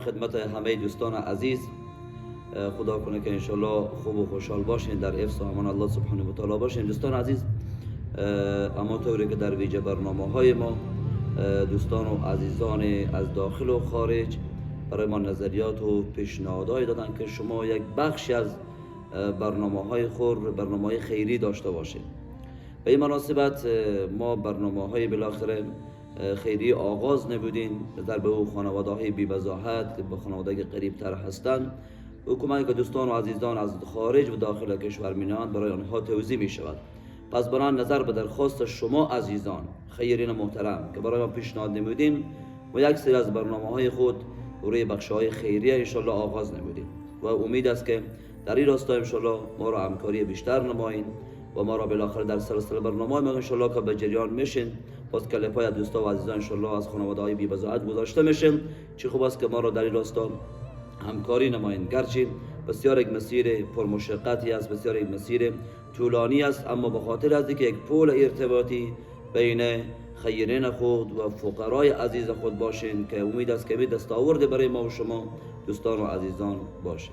خدمت همه دوستان عزیز، خدا کنه که انشالله خوب و خوشحال باشین، در حفظ و امان الله سبحانه و تعالی باشین. دوستان عزیز، اما طوری که در ویژه برنامه های ما دوستان و عزیزان از داخل و خارج برای ما نظریات و پیشنهادهای دادن که شما یک بخشی از برنامه های برنامه های خیری داشته باشید. به این مناسبت ما برنامه های بالاخره خیری آغاز نبودیم در به او خانواده های بی وضاحت که به خانواده قریب تر هستند، حکومت که دوستان و عزیزان از خارج و داخل کشور می‌آیند برای آنها توزیع می شود. پس برای نظر به درخواست شما عزیزان خیرین محترم که برای ما پیشنهاد نمودیم و یک سری از برنامه های خود روی بخش های خیریه انشالله آغاز نمودیم و امید است که در این راستا انشالله ما را همکاری بیشتر نمایید و ما را بالاخره در سلسله برنامه ما انشالله که به جریان میشین. باز کلیپ های دوستا و عزیزان انشالله از خانواده های بی وضاحت گذاشته میشن. چه خوب است که ما را در این راستا همکاری نمایید. گرچه بسیار یک مسیر پرمشقتی است، بسیار یک مسیر طولانی است، اما به خاطر از اینکه یک پول ارتباطی بین خیرین خود و فقرای عزیز خود باشین که امید است که دستاورد برای ما و شما دوستان و عزیزان باشه.